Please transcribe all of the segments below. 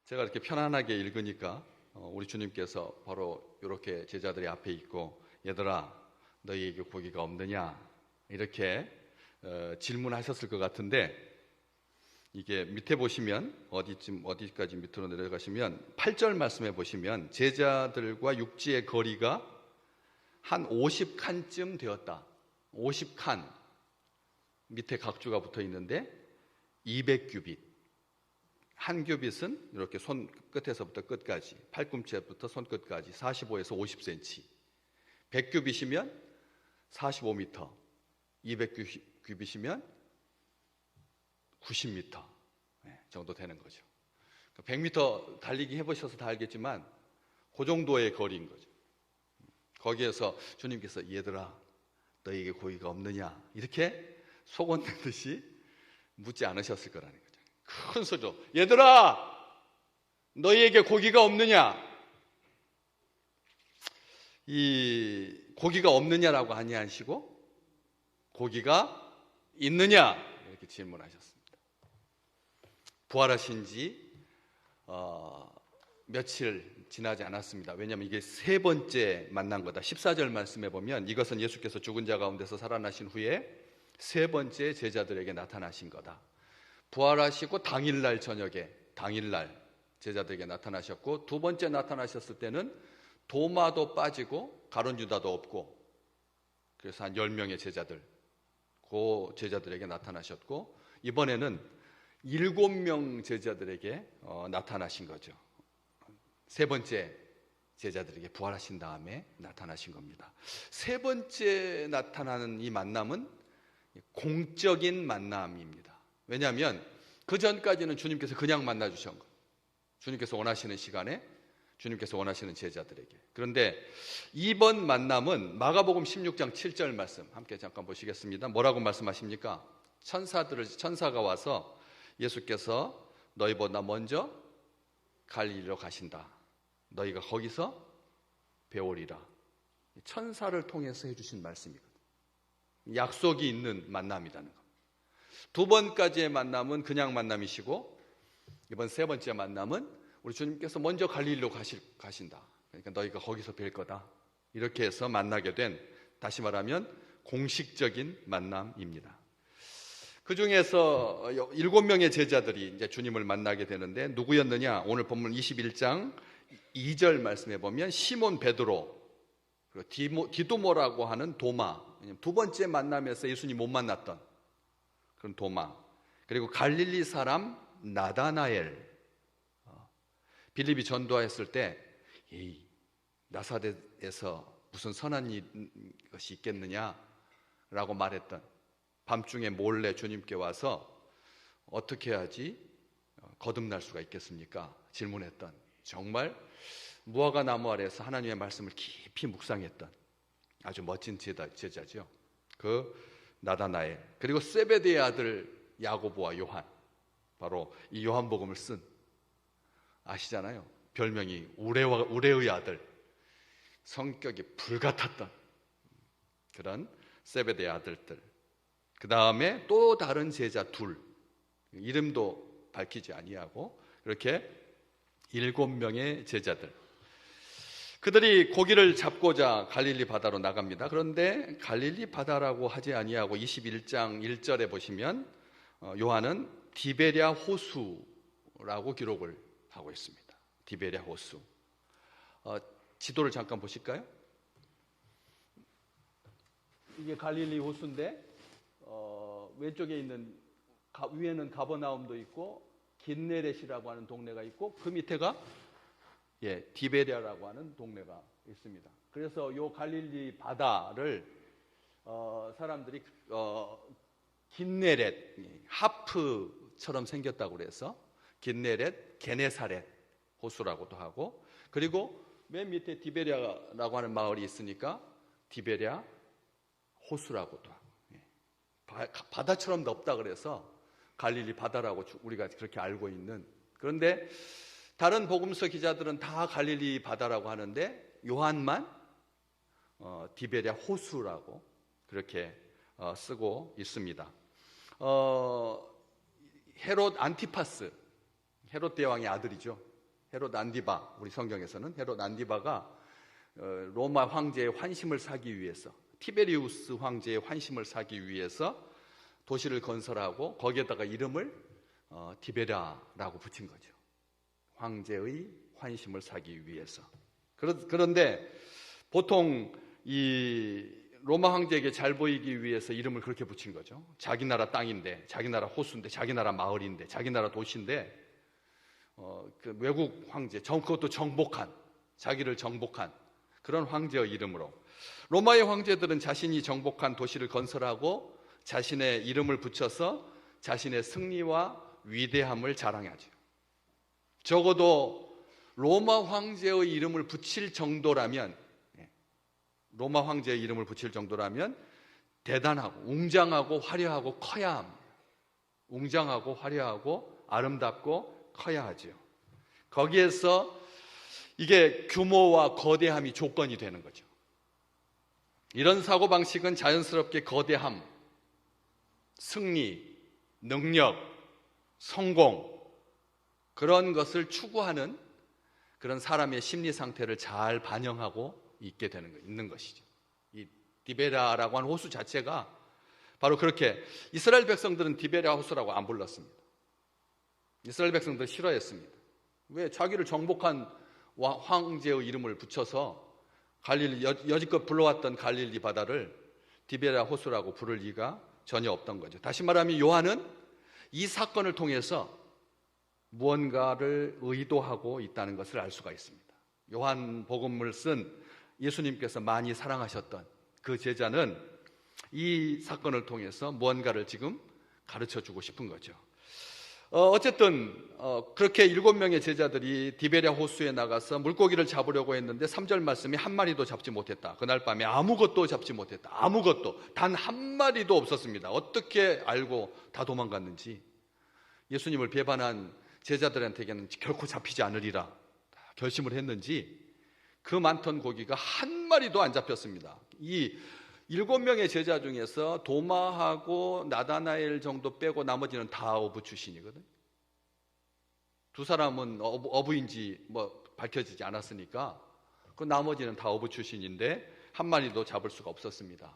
제가 이렇게 편안하게 읽으니까 우리 주님께서 바로 이렇게 제자들이 앞에 있고, 얘들아 너희에게 고기가 없느냐 이렇게 질문하셨을 것 같은데, 이게 밑에 보시면 어디까지 밑으로 내려가시면 8절 말씀에 보시면 제자들과 육지의 거리가 한 50칸쯤 되었다. 50칸 밑에 각주가 붙어 있는데 200규빗. 한 규빗은 이렇게 손 끝에서부터 끝까지, 팔꿈치부터 손끝까지 45에서 50cm. 100규빗이면 45m, 200규빗이면 90m 정도 되는 거죠. 100m 달리기 해보셔서 다 알겠지만 그 정도의 거리인 거죠. 거기에서 주님께서 얘들아 너희에게 고기가 없느냐 이렇게 속언듯이 묻지 않으셨을 거라는 거죠. 큰 소리로 얘들아 너희에게 고기가 없느냐, 이 고기가 없느냐라고 아니하시고 고기가 있느냐 이렇게 질문하셨습니다. 부활하신 지 며칠 지나지 않았습니다. 왜냐하면 이게 세 번째 만난 거다. 14절 말씀에 보면 이것은 예수께서 죽은 자 가운데서 살아나신 후에 세 번째 제자들에게 나타나신 거다. 부활하시고 당일날 저녁에, 당일날 제자들에게 나타나셨고, 두 번째 나타나셨을 때는 도마도 빠지고 가룟 유다도 없고, 그래서 한 10명의 제자들, 그 제자들에게 나타나셨고, 이번에는 7명 제자들에게 나타나신 거죠. 세 번째 제자들에게 부활하신 다음에 나타나신 겁니다. 세 번째 나타나는 이 만남은 공적인 만남입니다. 왜냐하면 그 전까지는 주님께서 그냥 만나 주신 거예요. 주님께서 원하시는 시간에, 주님께서 원하시는 제자들에게. 그런데 이번 만남은 마가복음 16장 7절 말씀 함께 잠깐 보시겠습니다. 뭐라고 말씀하십니까? 천사가 와서 예수께서 너희보다 먼저 갈릴리로 가신다. 너희가 거기서 배우리라. 천사를 통해서 해주신 말씀이거든요. 약속이 있는 만남이라는 것. 두 번까지의 만남은 그냥 만남이시고, 이번 세 번째 만남은 우리 주님께서 먼저 갈릴리로 가신다. 그러니까 너희가 거기서 뵐 거다. 이렇게 해서 만나게 된, 다시 말하면 공식적인 만남입니다. 그 중에서 7명의 제자들이 이제 주님을 만나게 되는데 누구였느냐? 오늘 본문 21장 2절 말씀해 보면 시몬 베드로, 그리고 디두모라고 하는 도마, 두 번째 만남에서 예수님 못 만났던 그런 도마, 그리고 갈릴리 사람 나다나엘. 빌립이 전도했을 때 나사렛에서 무슨 선한 것이 있겠느냐라고 말했던, 밤중에 몰래 주님께 와서 어떻게 해야지 거듭날 수가 있겠습니까? 질문했던, 정말 무화과 나무 아래에서 하나님의 말씀을 깊이 묵상했던 아주 멋진 제자죠. 그 나다나엘, 그리고 세베대의 아들 야고보와 요한, 바로 이 요한복음을 쓴, 아시잖아요. 별명이 우레의 아들, 성격이 불같았던 그런 세베대의 아들들. 그 다음에 또 다른 제자 둘, 이름도 밝히지 아니하고, 그렇게 7명의 제자들. 그들이 고기를 잡고자 갈릴리 바다로 나갑니다. 그런데 갈릴리 바다라고 하지 아니하고 21장 1절에 보시면 요한은 디베랴 호수라고 기록을 하고 있습니다. 디베랴 호수. 지도를 잠깐 보실까요? 이게 갈릴리 호수인데 왼쪽에 있는 위에는 가버나움도 있고 긴네렛이라고 하는 동네가 있고, 그 밑에가 디베랴라고 하는 동네가 있습니다. 그래서 요 갈릴리 바다를 사람들이 긴네렛, 하프처럼 생겼다고 그래서 긴네렛, 게네사렛 호수라고도 하고, 그리고 맨 밑에 디베랴라고 하는 마을이 있으니까 디베랴 호수라고도 하고, 바다처럼 넓다 그래서 갈릴리 바다라고 우리가 그렇게 알고 있는. 그런데 다른 복음서 기자들은 다 갈릴리 바다라고 하는데 요한만 디베랴 호수라고 그렇게 쓰고 있습니다. 헤롯 안티파스, 헤롯 대왕의 아들이죠. 헤롯 안디바, 우리 성경에서는 헤롯 안디바가 로마 황제의 환심을 사기 위해서, 티베리우스 황제의 환심을 사기 위해서 도시를 건설하고 거기에다가 이름을 디베라라고 붙인 거죠. 황제의 환심을 사기 위해서. 그런데 보통 이 로마 황제에게 잘 보이기 위해서 이름을 그렇게 붙인 거죠. 자기 나라 땅인데, 자기 나라 호수인데, 자기 나라 마을인데, 자기 나라 도시인데 그 외국 황제, 그것도 정복한, 자기를 정복한 그런 황제의 이름으로. 로마의 황제들은 자신이 정복한 도시를 건설하고 자신의 이름을 붙여서 자신의 승리와 위대함을 자랑하죠. 적어도 로마 황제의 이름을 붙일 정도라면, 로마 황제의 이름을 붙일 정도라면 대단하고 웅장하고 화려하고 커야 합니다. 웅장하고 화려하고 아름답고 커야 하죠. 거기에서 이게 규모와 거대함이 조건이 되는 거죠. 이런 사고방식은 자연스럽게 거대함, 승리, 능력, 성공, 그런 것을 추구하는 그런 사람의 심리 상태를 잘 반영하고 있는 것이죠. 이 디베라라고 하는 호수 자체가 바로 그렇게, 이스라엘 백성들은 디베라 호수라고 안 불렀습니다. 이스라엘 백성들 싫어했습니다. 왜? 자기를 정복한 황제의 이름을 붙여서 여지껏 불러왔던 갈릴리 바다를 디베라 호수라고 부를 이유가 전혀 없던 거죠. 다시 말하면 요한은 이 사건을 통해서 무언가를 의도하고 있다는 것을 알 수가 있습니다. 요한복음을 쓴 예수님께서 많이 사랑하셨던 그 제자는 이 사건을 통해서 무언가를 지금 가르쳐주고 싶은 거죠. 어쨌든 그렇게 7명의 제자들이 디베랴 호수에 나가서 물고기를 잡으려고 했는데 3절 말씀이 한 마리도 잡지 못했다. 그날 밤에 아무것도 잡지 못했다. 아무것도, 단 한 마리도 없었습니다. 어떻게 알고 다 도망갔는지. 예수님을 배반한 제자들한테는 결코 잡히지 않으리라 결심을 했는지 그 많던 고기가 한 마리도 안 잡혔습니다. 이 7명의 제자 중에서 도마하고 나다나엘 정도 빼고 나머지는 다 어부 출신이거든. 두 사람은 어부인지 밝혀지지 않았으니까 그 나머지는 다 어부 출신인데 한 마리도 잡을 수가 없었습니다.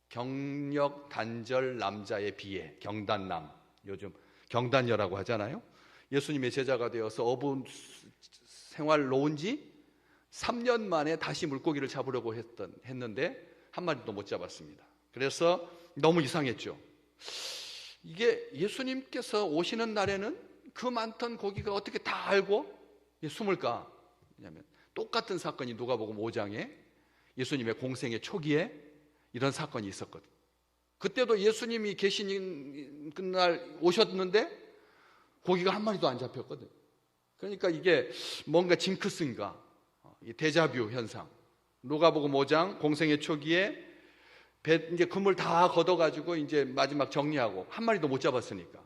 경력 단절 남자의 비애, 경단남, 요즘 경단녀라고 하잖아요. 예수님의 제자가 되어서 어부 생활 놓은 지 3년 만에 다시 물고기를 잡으려고 했는데 한 마리도 못 잡았습니다. 그래서 너무 이상했죠. 이게 예수님께서 오시는 날에는 그 많던 고기가 어떻게 다 알고 숨을까? 왜냐하면 똑같은 사건이 누가복음 5장에 예수님의 공생의 초기에 이런 사건이 있었거든요. 그때도 예수님이 계신 그날 오셨는데 고기가 한 마리도 안 잡혔거든요. 그러니까 이게 뭔가 징크스인가, 데자뷰 현상. 누가복음 5장 공생의 초기에 이제 그물 다 걷어가지고 이제 마지막 정리하고 한 마리도 못 잡았으니까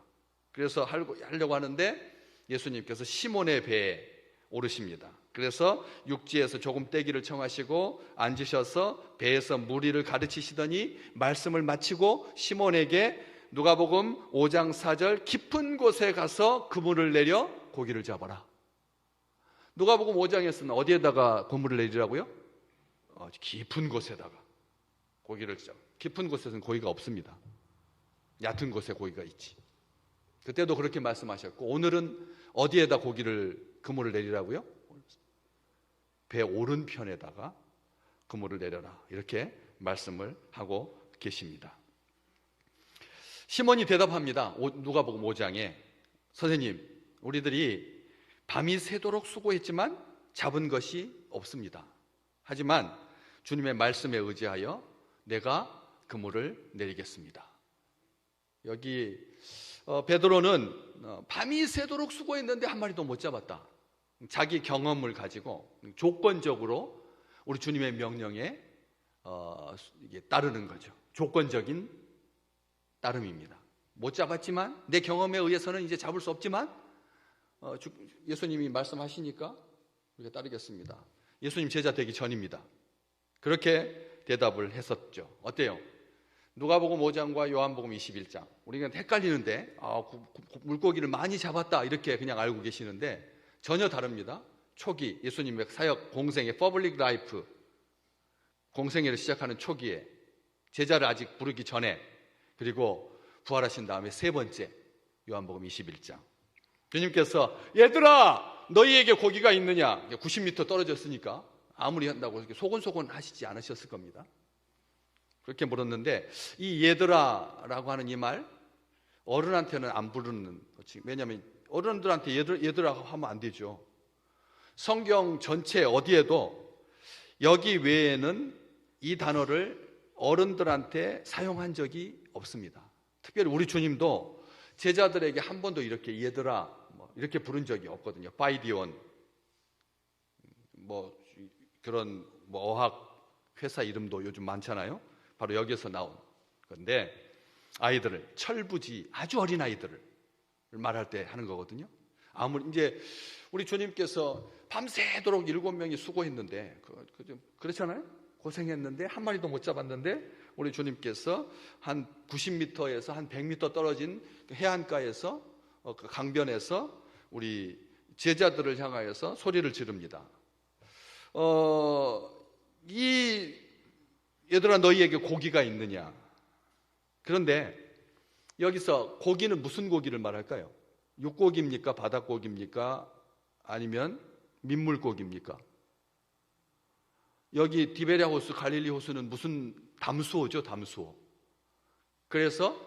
그래서 하려고 하는데 예수님께서 시몬의 배에 오르십니다. 그래서 육지에서 조금 떼기를 청하시고 앉으셔서 배에서 무리를 가르치시더니 말씀을 마치고 시몬에게 누가복음 5장 4절 깊은 곳에 가서 그물을 내려 고기를 잡아라. 누가복음 5장에서는 어디에다가 그물을 내리라고요? 깊은 곳에다가 고기를 잡아. 깊은 곳에서는 고기가 없습니다. 얕은 곳에 고기가 있지. 그때도 그렇게 말씀하셨고 오늘은 어디에다 그물을 내리라고요? 배 오른편에다가 그물을 내려라. 이렇게 말씀을 하고 계십니다. 시몬이 대답합니다. 누가복음 5장에 선생님, 우리들이 밤이 새도록 수고했지만 잡은 것이 없습니다. 하지만 주님의 말씀에 의지하여 내가 그물을 내리겠습니다. 여기 베드로는 밤이 새도록 수고했는데 한 마리도 못 잡았다. 자기 경험을 가지고 조건적으로 우리 주님의 명령에 따르는 거죠. 조건적인 따름입니다. 못 잡았지만 내 경험에 의해서는 이제 잡을 수 없지만 예수님이 말씀하시니까 우리가 따르겠습니다. 예수님 제자 되기 전입니다. 그렇게 대답을 했었죠. 어때요? 누가복음 5장과 요한복음 21장 우리가 헷갈리는데 물고기를 많이 잡았다 이렇게 그냥 알고 계시는데 전혀 다릅니다. 초기 예수님의 사역 공생의 퍼블릭 라이프 공생애를 시작하는 초기에 제자를 아직 부르기 전에 그리고 부활하신 다음에 세 번째 요한복음 21장 주님께서 얘들아 너희에게 고기가 있느냐 90m 떨어졌으니까 아무리 한다고 이렇게 소곤소곤 하시지 않으셨을 겁니다. 그렇게 물었는데 이 얘들아 라고 하는 이 말 어른한테는 안 부르는 거지. 왜냐하면 어른들한테 얘들아 하면 안 되죠. 성경 전체 어디에도 여기 외에는 이 단어를 어른들한테 사용한 적이 없습니다. 특별히 우리 주님도 제자들에게 한 번도 이렇게 얘들아 이렇게 부른 적이 없거든요. 바이디온 그런 어학 회사 이름도 요즘 많잖아요. 바로 여기서 나온 건데 아이들을 철부지 아주 어린 아이들을 말할 때 하는 거거든요. 아무리 이제 우리 주님께서 밤새도록 7명이 수고했는데 그렇잖아요. 고생했는데 한 마리도 못 잡았는데 우리 주님께서 한 90m에서 한 100m 떨어진 해안가에서 그 강변에서 우리 제자들을 향하여서 소리를 지릅니다. 얘들아 너희에게 고기가 있느냐. 그런데 여기서 고기는 무슨 고기를 말할까요? 육고기입니까? 바닷고기입니까? 아니면 민물고기입니까? 여기 디베랴 호수, 갈릴리 호수는 무슨 담수호죠, 담수호. 그래서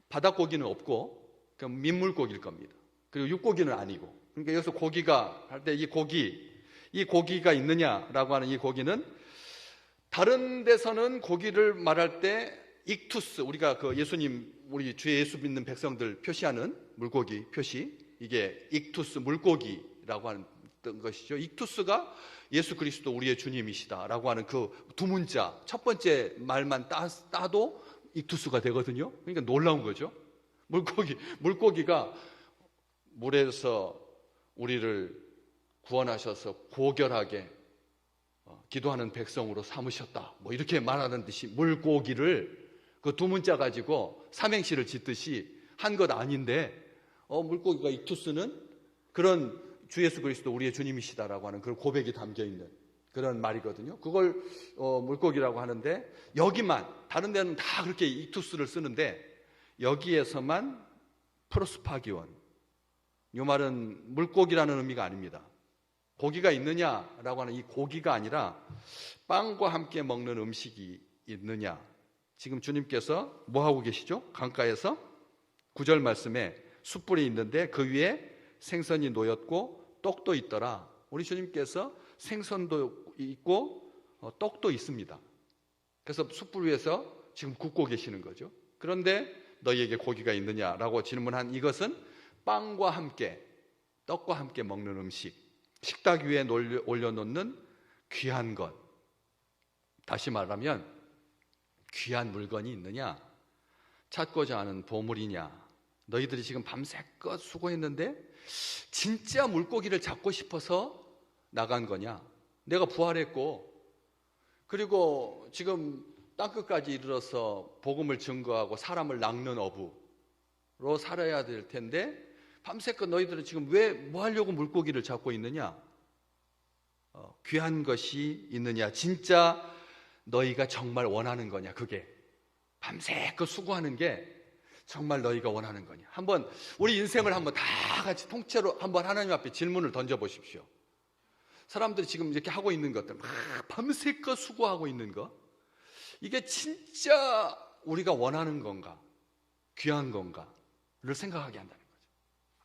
바닷고기는 없고 그럼 민물고기일 겁니다. 그리고 육고기는 아니고. 그러니까 여기서 고기가 할 때 이 고기가 있느냐라고 하는 이 고기는 다른 데서는 고기를 말할 때 익투스, 우리가 그 예수님, 우리 주 예수 믿는 백성들 표시하는 물고기 표시, 이게 익투스 물고기라고 하는 것이죠. 익투스가 예수 그리스도 우리의 주님이시다라고 하는 그 두 문자 첫 번째 말만 따도 익투스가 되거든요. 그러니까 놀라운 거죠. 물고기가 물에서 우리를 구원하셔서 고결하게 기도하는 백성으로 삼으셨다. 이렇게 말하는 듯이 물고기를 그 두 문자 가지고 삼행시를 짓듯이 한 것 아닌데 물고기가 익투스는 그런 주 예수 그리스도 우리의 주님이시다라고 하는 그런 고백이 담겨 있는 그런 말이거든요. 그걸 물고기라고 하는데 여기만 다른 데는 다 그렇게 익투스를 쓰는데 여기에서만 프로스파기온 이 말은 물고기라는 의미가 아닙니다. 고기가 있느냐라고 하는 이 고기가 아니라 빵과 함께 먹는 음식이 있느냐. 지금 주님께서 뭐 하고 계시죠? 강가에서 9절 말씀에 숯불이 있는데 그 위에 생선이 놓였고 떡도 있더라. 우리 주님께서 생선도 있고 떡도 있습니다. 그래서 숯불 위에서 지금 굽고 계시는 거죠. 그런데 너희에게 고기가 있느냐라고 질문한 이것은 빵과 함께 떡과 함께 먹는 음식, 식탁 위에 올려놓는 귀한 것. 다시 말하면 귀한 물건이 있느냐? 찾고자 하는 보물이냐? 너희들이 지금 밤새껏 수고했는데 진짜 물고기를 잡고 싶어서 나간 거냐? 내가 부활했고 그리고 지금 땅끝까지 이르러서 복음을 증거하고 사람을 낚는 어부로 살아야 될 텐데 밤새껏 너희들은 지금 왜 뭐 하려고 물고기를 잡고 있느냐? 귀한 것이 있느냐? 진짜 너희가 정말 원하는 거냐? 그게 밤새껏 수고하는 게 정말 너희가 원하는 거냐? 한번 우리 인생을 한번 다 같이 통째로 한번 하나님 앞에 질문을 던져 보십시오. 사람들이 지금 이렇게 하고 있는 것들 막 밤새껏 수고하고 있는 거 이게 진짜 우리가 원하는 건가? 귀한 건가를 생각하게 한다는 거죠.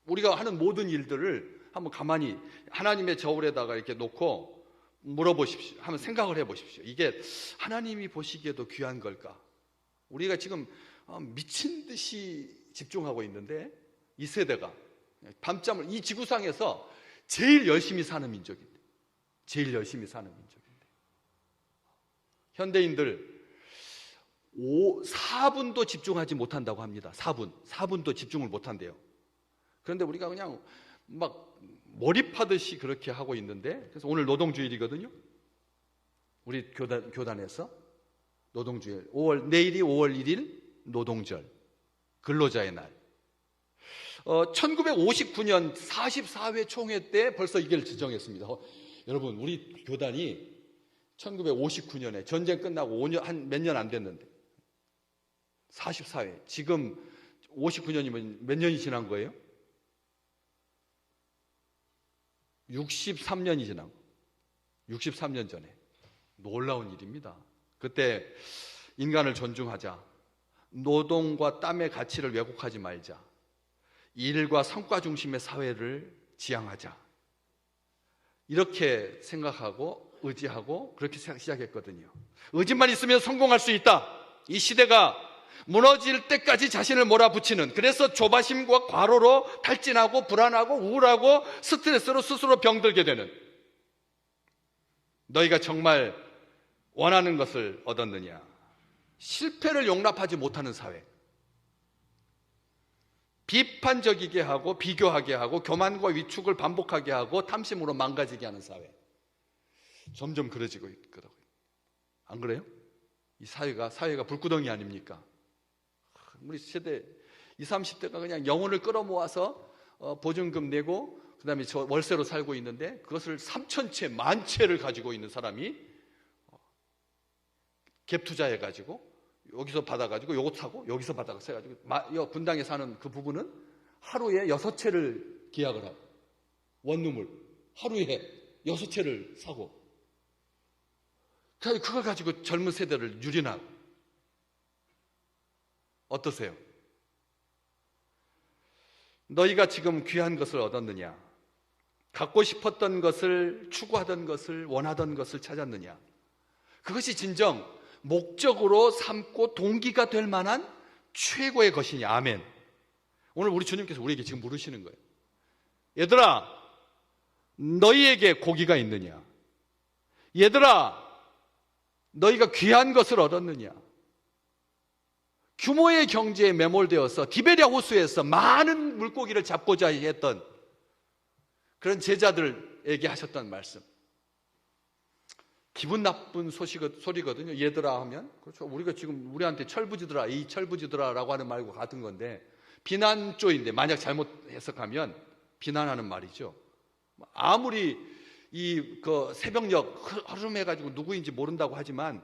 우리가 하는 모든 일들을 한번 가만히 하나님의 저울에다가 이렇게 놓고 물어보십시오. 한번 생각을 해보십시오. 이게 하나님이 보시기에도 귀한 걸까? 우리가 지금 미친 듯이 집중하고 있는데 이 세대가 밤잠을 이 지구상에서 제일 열심히 사는 민족인데 제일 열심히 사는 민족인데 현대인들 4분도 집중하지 못한다고 합니다. 4분도 집중을 못한대요. 그런데 우리가 그냥 막 몰입하듯이 그렇게 하고 있는데 그래서 오늘 노동주일이거든요. 우리 교단에서 노동주일 내일이 5월 1일 노동절 근로자의 날. 1959년 44회 총회 때 벌써 이걸 지정했습니다. 여러분, 우리 교단이 1959년에 전쟁 끝나고 5년, 한 몇 년 안 됐는데 44회, 지금 59년이면 몇 년이 지난 거예요? 63년이 지난 거. 63년 전에. 놀라운 일입니다. 그때 인간을 존중하자, 노동과 땀의 가치를 왜곡하지 말자, 일과 성과 중심의 사회를 지향하자, 이렇게 생각하고 의지하고 그렇게 시작했거든요. 의지만 있으면 성공할 수 있다. 이 시대가 무너질 때까지 자신을 몰아붙이는, 그래서 조바심과 과로로 탈진하고 불안하고 우울하고 스트레스로 스스로 병들게 되는, 너희가 정말 원하는 것을 얻었느냐? 실패를 용납하지 못하는 사회, 비판적이게 하고 비교하게 하고 교만과 위축을 반복하게 하고 탐심으로 망가지게 하는 사회, 점점 그려지고 있더라고요. 안 그래요? 이 사회가 불구덩이 아닙니까? 우리 세대 20, 30대가 그냥 영혼을 끌어모아서 보증금 내고 그 다음에 저 월세로 살고 있는데, 그것을 3,000채, 10,000채를 가지고 있는 사람이 갭 투자해가지고 여기서 받아가지고 요거 사고 여기서 받아서 해가지고 분당에 사는 그 부부는 하루에 6채를 계약을 하고, 원룸을 하루에 6채를 사고, 그걸 가지고 젊은 세대를 유린하고. 어떠세요? 너희가 지금 귀한 것을 얻었느냐? 갖고 싶었던 것을, 추구하던 것을, 원하던 것을 찾았느냐? 그것이 진정 목적으로 삼고 동기가 될 만한 최고의 것이냐? 아멘. 오늘 우리 주님께서 우리에게 지금 물으시는 거예요. 얘들아, 너희에게 고기가 있느냐? 얘들아, 너희가 귀한 것을 얻었느냐? 규모의 경제에 매몰되어서 디베리아 호수에서 많은 물고기를 잡고자 했던 그런 제자들에게 하셨던 말씀. 기분 나쁜 소리거든요. 얘들아 하면. 그렇죠. 우리가 지금 우리한테 철부지들아, 이 철부지들아 라고 하는 말과 같은 건데, 비난조인데, 만약 잘못 해석하면 비난하는 말이죠. 아무리 그 새벽녘 허름해가지고 누구인지 모른다고 하지만,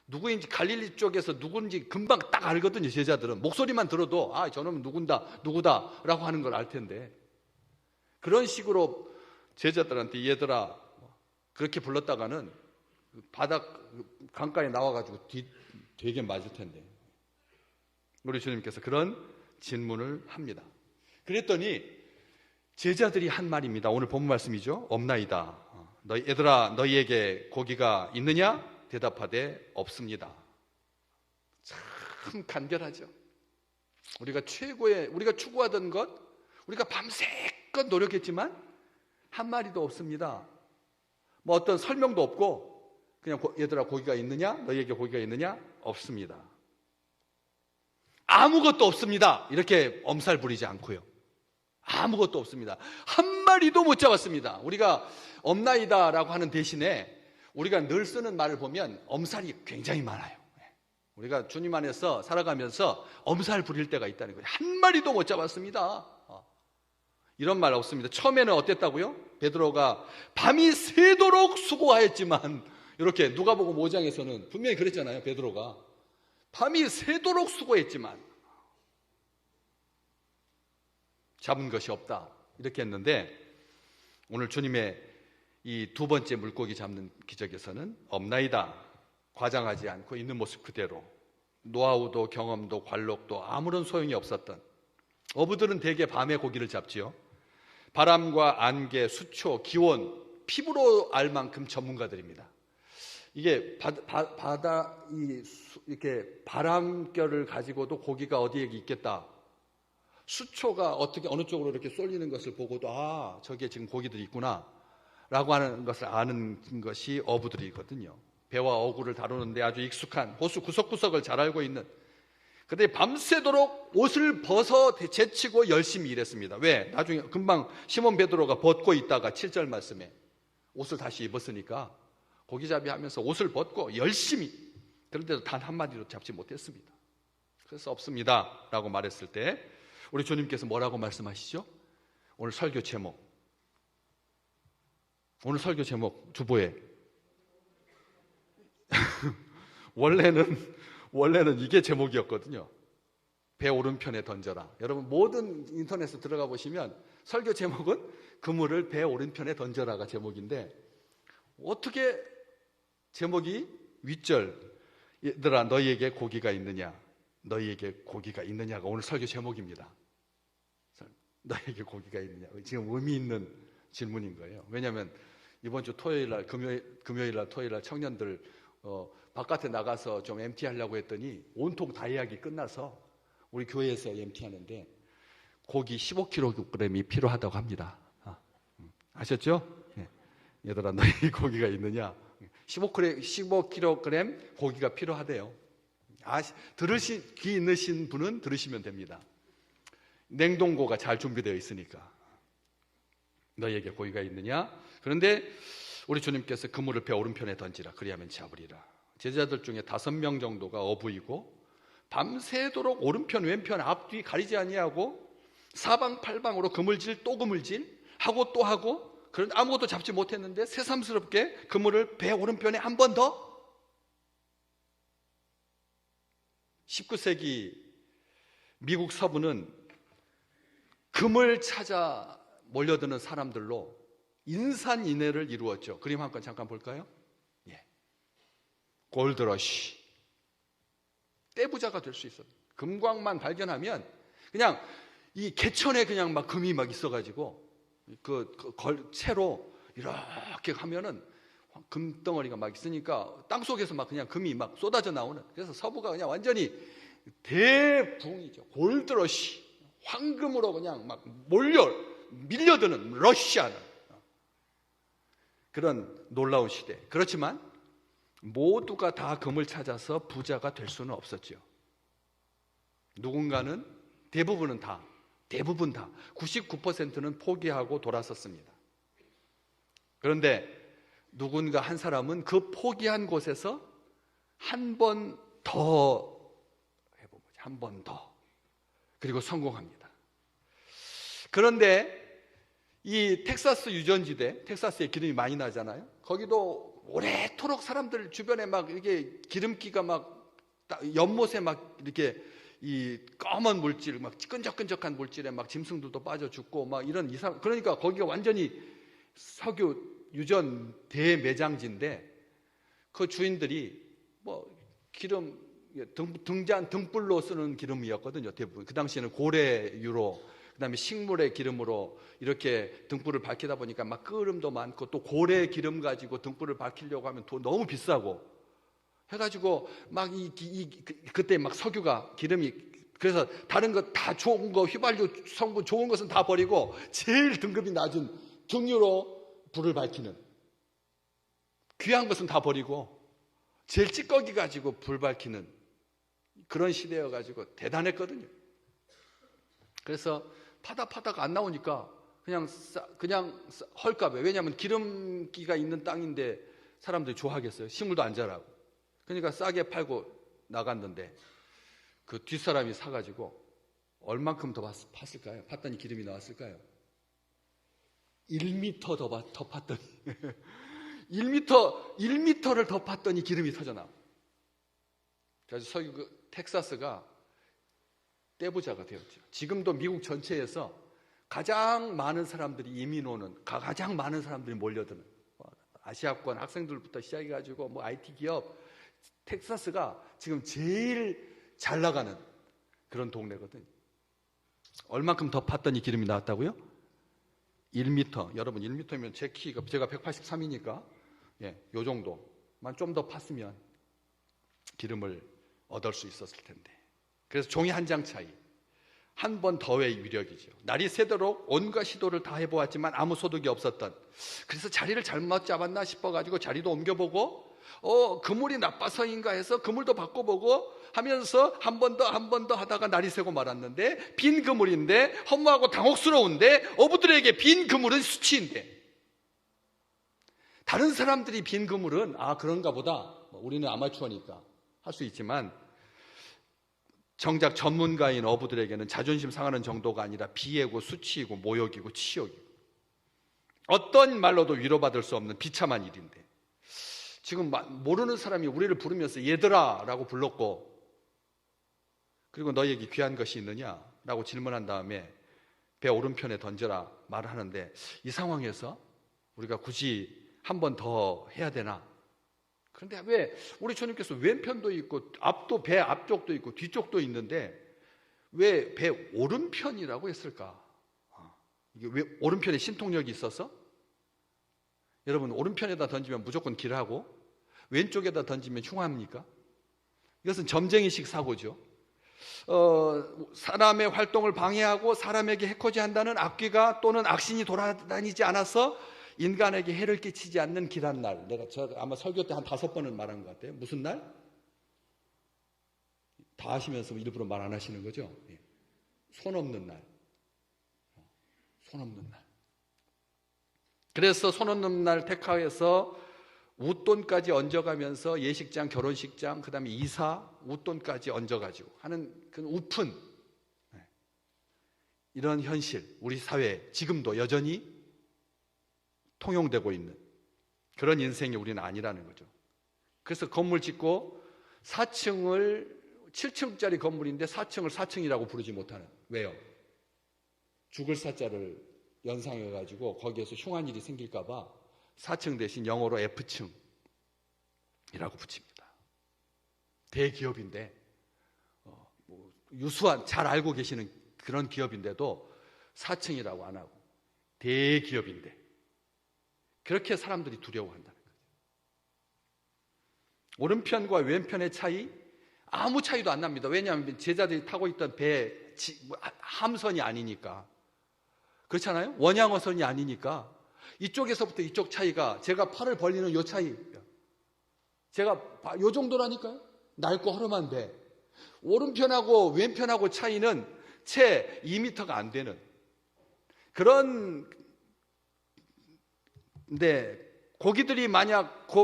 누구인지 갈릴리 쪽에서 누군지 금방 딱 알거든요. 제자들은 목소리만 들어도 저놈은 누구다 라고 하는 걸 알 텐데, 그런 식으로 제자들한테 얘들아 그렇게 불렀다가는 바닥 강가에 나와가지고 되게 맞을 텐데, 우리 주님께서 그런 질문을 합니다. 그랬더니 제자들이 한 말입니다. 오늘 본문 말씀이죠. 없나이다. 얘들아, 너희에게 고기가 있느냐? 대답하되 없습니다. 참 간결하죠. 우리가 추구하던 것, 우리가 밤새껏 노력했지만 한 마리도 없습니다. 뭐 어떤 설명도 없고, 그냥 얘들아 고기가 있느냐? 너희에게 고기가 있느냐? 없습니다. 아무것도 없습니다. 이렇게 엄살 부리지 않고요. 아무것도 없습니다. 한 마리도 못 잡았습니다. 우리가 없나이다 라고 하는 대신에 우리가 늘 쓰는 말을 보면 엄살이 굉장히 많아요. 우리가 주님 안에서 살아가면서 엄살 부릴 때가 있다는 거예요. 한 마리도 못 잡았습니다. 이런 말 없습니다. 처음에는 어땠다고요? 베드로가 밤이 새도록 수고하였지만, 이렇게 누가복음 5장에서는 분명히 그랬잖아요. 베드로가 밤이 새도록 수고했지만 잡은 것이 없다, 이렇게 했는데, 오늘 주님의 이 두 번째 물고기 잡는 기적에서는 없나이다, 과장하지 않고 있는 모습 그대로, 노하우도 경험도 관록도 아무런 소용이 없었던 어부들은 대개 밤에 고기를 잡지요. 바람과 안개, 수초, 기온, 피부로 알 만큼 전문가들입니다. 이게 이렇게 바람결을 가지고도 고기가 어디에 있겠다, 수초가 어느 쪽으로 이렇게 쏠리는 것을 보고도 저기에 지금 고기들이 있구나 라고 하는 것을 아는 것이 어부들이거든요. 배와 어구를 다루는데 아주 익숙한, 호수 구석구석을 잘 알고 있는. 그런데 밤새도록 옷을 벗어 제치고 열심히 일했습니다. 왜? 나중에 금방 시몬 베드로가 벗고 있다가 7절 말씀에 옷을 다시 입었으니까 고기잡이 하면서 옷을 벗고 열심히, 그런데도 단 한마디로 잡지 못했습니다. 그래서 없습니다 라고 말했을 때 우리 주님께서 뭐라고 말씀하시죠? 오늘 설교 제목 주보에 원래는 이게 제목이었거든요. 배 오른편에 던져라. 여러분 모든 인터넷에 들어가 보시면 설교 제목은 그물을 배 오른편에 던져라가 제목인데, 어떻게 제목이 윗절 얘들아 너희에게 고기가 있느냐, 너희에게 고기가 있느냐가 오늘 설교 제목입니다. 너희에게 고기가 있느냐, 지금 의미 있는 질문인 거예요. 왜냐하면 이번 주 토요일날 금요일날 토요일날 청년들 바깥에 나가서 좀 MT 하려고 했더니 온통 다이약이 끝나서 우리 교회에서 MT 하는데 고기 15kg이 필요하다고 합니다. 아셨죠? 네. 얘들아 너희 고기가 있느냐, 15kg 고기가 필요하대요. 귀 있으신 분은 들으시면 됩니다. 냉동고가 잘 준비되어 있으니까. 너희에게 고기가 있느냐? 그런데 우리 주님께서 그물을 배 오른편에 던지라, 그리하면 잡으리라. 제자들 중에 5명 정도가 어부이고 밤새도록 오른편 왼편 앞뒤 가리지 아니하고 사방팔방으로 그물질 또 그물질 하고 또 하고, 그런데 아무것도 잡지 못했는데 새삼스럽게 그물을 배 오른편에 한 번 더. 19세기 미국 서부는 금을 찾아 몰려드는 사람들로 인산인해를 이루었죠. 그림 한 건 잠깐 볼까요? 예. 골드러시. 떼부자가 될 수 있어요. 금광만 발견하면 그냥 이 개천에 그냥 막 금이 막 있어가지고 채로 이렇게 하면은 금덩어리가 막 있으니까 땅속에서 막 그냥 금이 막 쏟아져 나오는, 그래서 서부가 그냥 완전히 대붕이죠. 골드러시. 황금으로 그냥 막 밀려드는 러시아는 그런 놀라운 시대. 그렇지만 모두가 다 금을 찾아서 부자가 될 수는 없었죠. 누군가는, 대부분 다 99%는 포기하고 돌아섰습니다. 그런데 누군가 한 사람은 그 포기한 곳에서 한 번 더 해보죠. 한 번 더. 그리고 성공합니다. 그런데 이 텍사스 유전지대, 텍사스에 기름이 많이 나잖아요. 거기도 오래도록 사람들 주변에 막 이렇게 기름기가 막 연못에 막 이렇게 이 검은 물질, 막 끈적끈적한 물질에 막 짐승들도 빠져 죽고 막 이런 이상. 그러니까 거기가 완전히 석유 유전 대매장지인데 그 주인들이 뭐 기름 등불로 쓰는 기름이었거든요. 대부분 그 당시에는 고래유로, 그다음에 식물의 기름으로 이렇게 등불을 밝히다 보니까 막 끓음도 많고, 또 고래 기름 가지고 등불을 밝히려고 하면 너무 비싸고 해가지고 막 그때 막 석유가 기름이, 그래서 다른 거 다 좋은 거 휘발유 성분 좋은 것은 다 버리고 제일 등급이 낮은 등유로 불을 밝히는, 귀한 것은 다 버리고 제일 찌꺼기 가지고 불 밝히는 그런 시대여가지고 대단했거든요. 그래서 파다가 안 나오니까 그냥 헐값에, 왜냐하면 기름기가 있는 땅인데 사람들이 좋아하겠어요? 식물도 안 자라고. 그러니까 싸게 팔고 나갔는데 그 뒷사람이 사가지고 얼만큼 더 팠을까요? 팠더니 기름이 나왔을까요? 1m 더 팠더니 1m를 더 팠더니 기름이 터져나와. 그래서 텍사스가 떼부자가 되었죠. 지금도 미국 전체에서 가장 많은 사람들이 이민 오는, 가장 많은 사람들이 몰려드는, 아시아권 학생들부터 시작해가지고 뭐 IT 기업, 텍사스가 지금 제일 잘 나가는 그런 동네거든요. 얼만큼 더 팠더니 기름이 나왔다고요? 1m. 여러분 1m면 제 키가, 제가 183이니까 요 정도만 좀 더 팠으면 기름을 얻을 수 있었을 텐데. 그래서 종이 한 장 차이, 한 번 더의 위력이죠. 날이 새도록 온갖 시도를 다 해보았지만 아무 소득이 없었던, 그래서 자리를 잘못 잡았나 싶어가지고 자리도 옮겨보고 그물이 나빠서인가 해서 그물도 바꿔보고 하면서 한 번 더 하다가 날이 새고 말았는데, 빈 그물인데 허무하고 당혹스러운데 어부들에게 빈 그물은 수치인데, 다른 사람들이 빈 그물은 그런가 보다, 우리는 아마추어니까 할 수 있지만 정작 전문가인 어부들에게는 자존심 상하는 정도가 아니라 비애고 수치이고 모욕이고 치욕이고 어떤 말로도 위로받을 수 없는 비참한 일인데, 지금 모르는 사람이 우리를 부르면서 얘들아 라고 불렀고, 그리고 너에게 귀한 것이 있느냐 라고 질문한 다음에 배 오른편에 던져라 말을 하는데, 이 상황에서 우리가 굳이 한 번 더 해야 되나? 그런데 왜 우리 주님께서 왼편도 있고 앞도 배 앞쪽도 있고 뒤쪽도 있는데 왜 배 오른편이라고 했을까? 이게 왜 오른편에 신통력이 있어서? 여러분, 오른편에다 던지면 무조건 길하고 왼쪽에다 던지면 흉합니까? 이것은 점쟁이식 사고죠. 사람의 활동을 방해하고 사람에게 해코지한다는 악귀가 또는 악신이 돌아다니지 않아서 인간에게 해를 끼치지 않는 길한 날. 저 아마 설교 때 한 5번은 말한 것 같아요. 무슨 날? 다 하시면서 일부러 말 안 하시는 거죠? 손 없는 날. 손 없는 날. 그래서 손 없는 날 택하여서 웃돈까지 얹어가면서 예식장, 결혼식장, 그 다음에 이사, 웃돈까지 얹어가지고 하는 그 우픈, 이런 현실, 우리 사회에 지금도 여전히 통용되고 있는 그런 인생이 우리는 아니라는 거죠. 그래서 건물 짓고 7층짜리 건물인데 4층을 4층이라고 부르지 못하는. 왜요? 죽을 사자를 연상해가지고 거기에서 흉한 일이 생길까봐 4층 대신 영어로 F층이라고 붙입니다. 대기업인데, 유수한, 잘 알고 계시는 그런 기업인데도 4층이라고 안 하고 대기업인데 그렇게 사람들이 두려워한다는 거죠. 오른편과 왼편의 차이, 아무 차이도 안 납니다. 왜냐하면 제자들이 타고 있던 배 함선이 아니니까. 그렇잖아요? 원양어선이 아니니까. 이쪽에서부터 이쪽 차이가, 제가 팔을 벌리는 요 차이, 제가 요 정도라니까요. 낡고 허름한 배. 오른편하고 왼편하고 차이는 채 2m가 안 되는 그런. 근데 고기들이 만약 그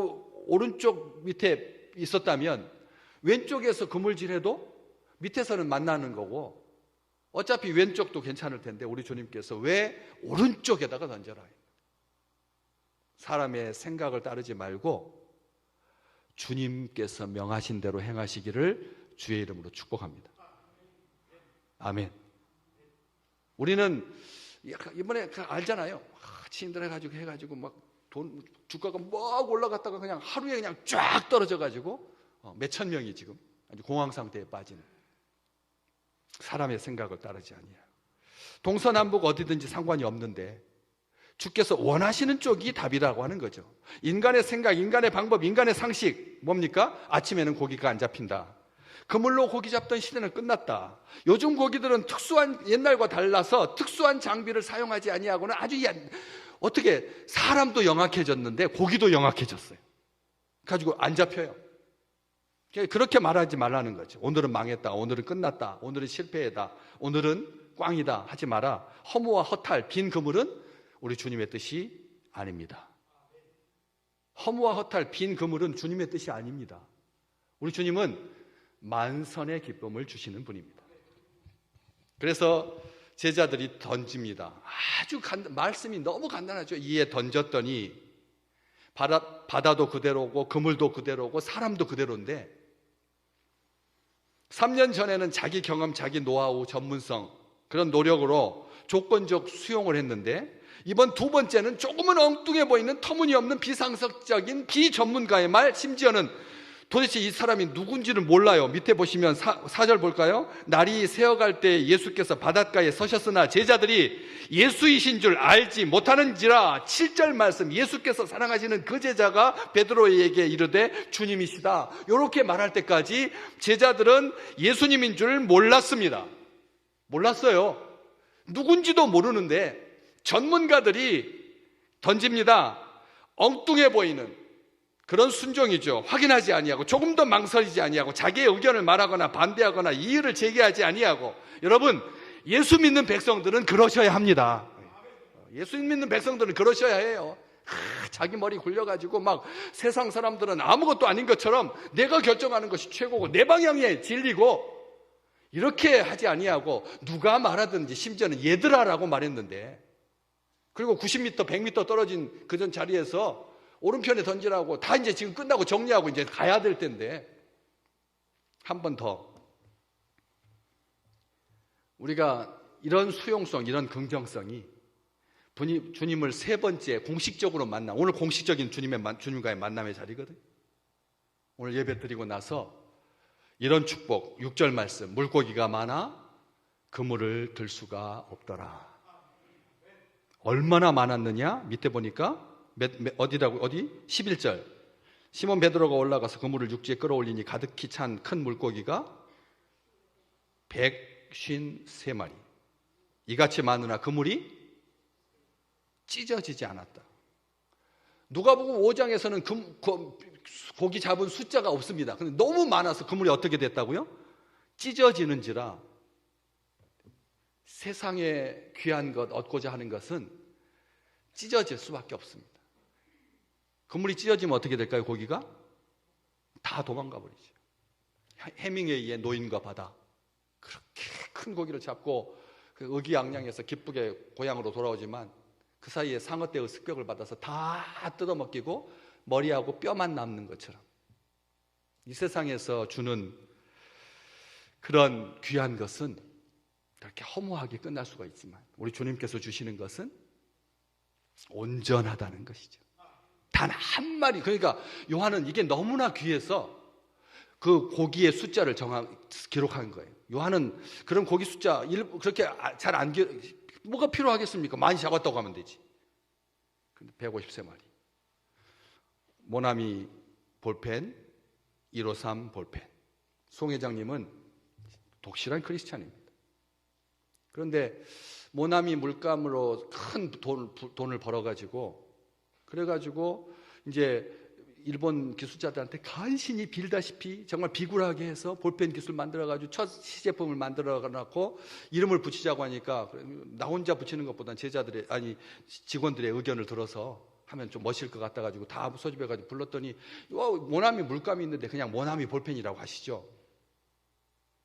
오른쪽 밑에 있었다면 왼쪽에서 그물질해도 밑에서는 만나는 거고, 어차피 왼쪽도 괜찮을 텐데 우리 주님께서 왜 오른쪽에다가 던져라? 사람의 생각을 따르지 말고 주님께서 명하신 대로 행하시기를 주의 이름으로 축복합니다. 아멘. 우리는 이번에 알잖아요. 같이 힘들어가지고 막 돈 주가가 막 올라갔다가 그냥 하루에 그냥 쫙 떨어져가지고 몇천 명이 지금 아주 공황 상태에 빠지는, 사람의 생각을 따르지 아니하고. 동서남북 어디든지 상관이 없는데 주께서 원하시는 쪽이 답이라고 하는 거죠. 인간의 생각, 인간의 방법, 인간의 상식 뭡니까? 아침에는 고기가 안 잡힌다. 그물로 고기 잡던 시대는 끝났다. 요즘 고기들은 특수한, 옛날과 달라서 특수한 장비를 사용하지 아니하고는 아주 어떻게 사람도 영악해졌는데 고기도 영악해졌어요. 가지고 안 잡혀요. 그렇게 말하지 말라는 거죠. 오늘은 망했다, 오늘은 끝났다, 오늘은 실패했다, 오늘은 꽝이다 하지 마라. 허무와 허탈, 빈 그물은 우리 주님의 뜻이 아닙니다. 허무와 허탈, 빈 그물은 주님의 뜻이 아닙니다. 우리 주님은 만선의 기쁨을 주시는 분입니다. 그래서 제자들이 던집니다. 아주 말씀이 너무 간단하죠. 이에 던졌더니 바다도 그대로고 그물도 그대로고 사람도 그대로인데, 3년 전에는 자기 경험, 자기 노하우, 전문성, 그런 노력으로 조건적 수용을 했는데, 이번 두 번째는 조금은 엉뚱해 보이는 터무니없는 비상식적인 비전문가의 말, 심지어는 도대체 이 사람이 누군지를 몰라요. 밑에 보시면 4절 볼까요? 날이 새어갈 때 예수께서 바닷가에 서셨으나 제자들이 예수이신 줄 알지 못하는지라. 7절 말씀, 예수께서 사랑하시는 그 제자가 베드로에게 이르되 주님이시다. 이렇게 말할 때까지 제자들은 예수님인 줄 몰랐습니다. 몰랐어요. 누군지도 모르는데 전문가들이 던집니다. 엉뚱해 보이는 그런 순종이죠. 확인하지 아니하고, 조금 더 망설이지 아니하고, 자기의 의견을 말하거나 반대하거나 이의를 제기하지 아니하고. 여러분, 예수 믿는 백성들은 그러셔야 합니다. 예수 믿는 백성들은 그러셔야 해요. 자기 머리 굴려가지고 막 세상 사람들은 아무것도 아닌 것처럼 내가 결정하는 것이 최고고 내 방향에 진리고, 이렇게 하지 아니하고 누가 말하든지 심지어는 얘들아라고 말했는데, 그리고 90m, 100m 떨어진 그 전 자리에서 오른편에 던지라고 다 이제 지금 끝나고 정리하고 이제 가야 될 텐데, 한 번 더 우리가 이런 수용성, 이런 긍정성이 주님을 세 번째 공식적으로 만나, 오늘 공식적인 주님과의 만남의 자리거든요. 오늘 예배 드리고 나서 이런 축복, 6절 말씀, 물고기가 많아 그물을 들 수가 없더라. 얼마나 많았느냐? 밑에 보니까 어디? 11절. 시몬 베드로가 올라가서 그물을 육지에 끌어올리니 가득히 찬 큰 물고기가 153마리. 이같이 많으나 그물이 찢어지지 않았다. 누가복음 5장에서는 고기 잡은 숫자가 없습니다. 근데 너무 많아서 그물이 어떻게 됐다고요? 찢어지는지라. 세상에 귀한 것 얻고자 하는 것은 찢어질 수밖에 없습니다. 그물이 찢어지면 어떻게 될까요? 고기가 다 도망가 버리죠. 해밍웨이의 노인과 바다, 그렇게 큰 고기를 잡고 의기양양해서 기쁘게 고향으로 돌아오지만 그 사이에 상어떼의 습격을 받아서 다 뜯어먹히고 머리하고 뼈만 남는 것처럼, 이 세상에서 주는 그런 귀한 것은 그렇게 허무하게 끝날 수가 있지만, 우리 주님께서 주시는 것은 온전하다는 것이죠. 단 한 마리. 그러니까 요한은 이게 너무나 귀해서 그 고기의 숫자를 기록한 거예요. 요한은 그런 고기 숫자 그렇게 잘 안 뭐가 필요하겠습니까? 많이 잡았다고 하면 되지. 근데 153마리. 모나미 볼펜, 153 볼펜. 송 회장님은 독실한 크리스찬입니다. 그런데 모나미 물감으로 큰 돈을 벌어가지고, 그래가지고 이제 일본 기술자들한테 간신히 빌다시피 정말 비굴하게 해서 볼펜 기술 만들어가지고 첫 시제품을 만들어놓고 이름을 붙이자고 하니까, 나 혼자 붙이는 것보다는 직원들의 의견을 들어서 하면 좀 멋일 것 같아가지고 다 소집해가지고 불렀더니, 모나미 물감이 있는데 그냥 모나미 볼펜이라고 하시죠.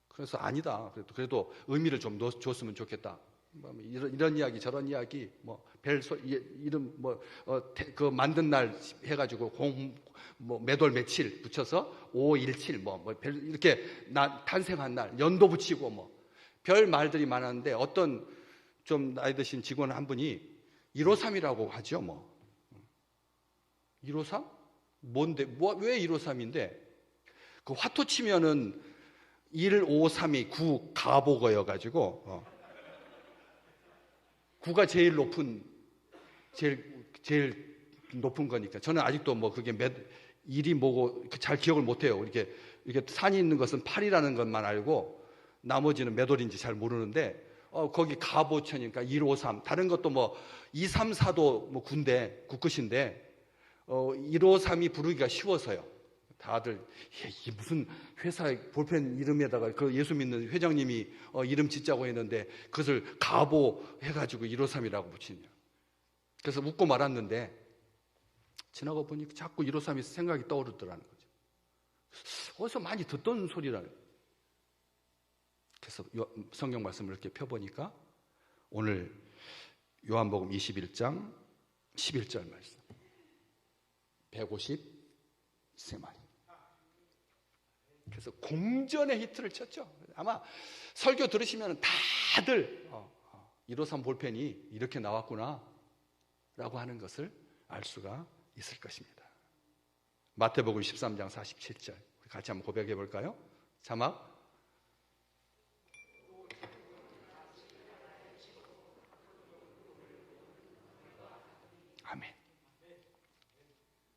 그래서 아니다. 그래도 의미를 좀 줬으면 좋겠다. 이런 이야기 저런 이야기, 이름 그 만든 날 해가지고 매돌 며칠 붙여서 517 이렇게 탄생한 날 연도 붙이고 별 말들이 많았는데, 어떤 좀 나이 드신 직원 한 분이 153이라고 하죠. 153? 뭔데? 왜 153인데? 그 화토 치면은 1, 5, 3이 9 가보거여가지고 9가 제일 높은 거니까. 저는 아직도 그게 일이 뭐고 잘 기억을 못해요. 이렇게 산이 있는 것은 8이라는 것만 알고 나머지는 몇 월인지 잘 모르는데, 거기 가보천이니까 1, 5, 3. 다른 것도 2, 3, 4도 국끝인데 1, 5, 3이 부르기가 쉬워서요. 다들 이 무슨 회사의 볼펜 이름에다가 그 예수 믿는 회장님이 이름 짓자고 했는데 그것을 가보 해가지고 153이라고 붙이냐. 그래서 웃고 말았는데 지나고 보니까 자꾸 153이 생각이 떠오르더라는 거죠. 어디서 많이 듣던 소리라는. 그래서 성경 말씀을 이렇게 펴보니까 오늘 요한복음 21장 11절 말씀, 153마리. 그래서 공전의 히트를 쳤죠. 아마 설교 들으시면 다들 153 볼펜이 이렇게 나왔구나 라고 하는 것을 알 수가 있을 것입니다. 마태복음 13장 47절 같이 한번 고백해 볼까요? 자막. 아멘.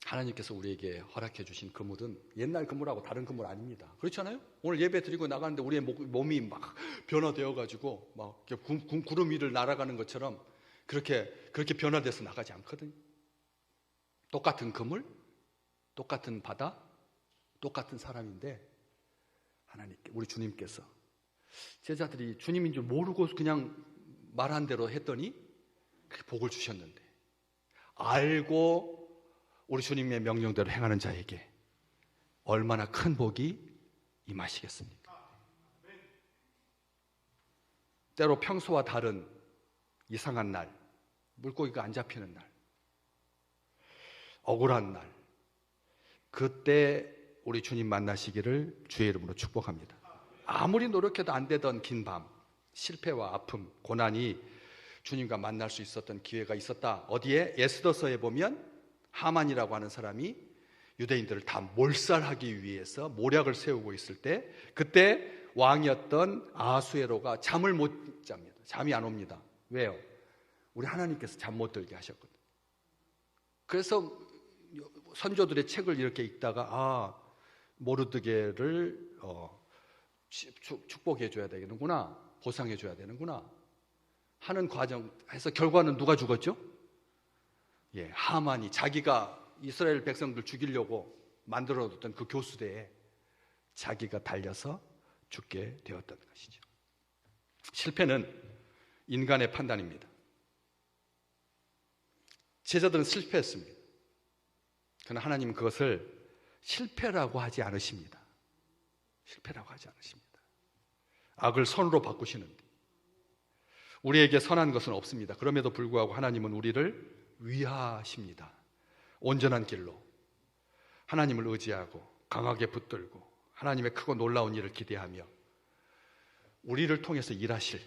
하나님께서 우리에게 허락해 주신 그물은 옛날 그물하고 다른 그물 아닙니다. 그렇잖아요? 오늘 예배 드리고 나가는데 우리의 몸이 막 변화되어 가지고 막 구름 위를 날아가는 것처럼 그렇게 변화돼서 나가지 않거든요. 똑같은 그물, 똑같은 바다, 똑같은 사람인데 하나님께, 우리 주님께서 제자들이 주님인 줄 모르고 그냥 말한 대로 했더니 복을 주셨는데, 알고 우리 주님의 명령대로 행하는 자에게 얼마나 큰 복이 임하시겠습니까? 때로 평소와 다른 이상한 날, 물고기가 안 잡히는 날, 억울한 날, 그때 우리 주님 만나시기를 주의 이름으로 축복합니다. 아무리 노력해도 안 되던 긴 밤, 실패와 아픔, 고난이 주님과 만날 수 있었던 기회가 있었다. 어디에? 에스더서에 보면 하만이라고 하는 사람이 유대인들을 다 몰살하기 위해서 모략을 세우고 있을 때, 그때 왕이었던 아하수에로가 잠을 못 잡니다. 잠이 안 옵니다. 왜요? 우리 하나님께서 잠 못 들게 하셨거든요. 그래서 선조들의 책을 이렇게 읽다가 모르드게를 축복해 줘야 되는구나, 보상해 줘야 되는구나 하는 과정에서 결과는 누가 죽었죠? 하만이 자기가 이스라엘 백성들 죽이려고 만들어뒀던 그 교수대에 자기가 달려서 죽게 되었던 것이죠. 실패는 인간의 판단입니다. 제자들은 실패했습니다. 그러나 하나님은 그것을 실패라고 하지 않으십니다. 실패라고 하지 않으십니다. 악을 선으로 바꾸시는데 우리에게 선한 것은 없습니다. 그럼에도 불구하고 하나님은 우리를 위하십니다. 온전한 길로 하나님을 의지하고 강하게 붙들고 하나님의 크고 놀라운 일을 기대하며 우리를 통해서 일하실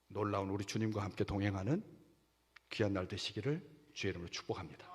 놀라운 우리 주님과 함께 동행하는 귀한 날 되시기를 주의 이름으로 축복합니다.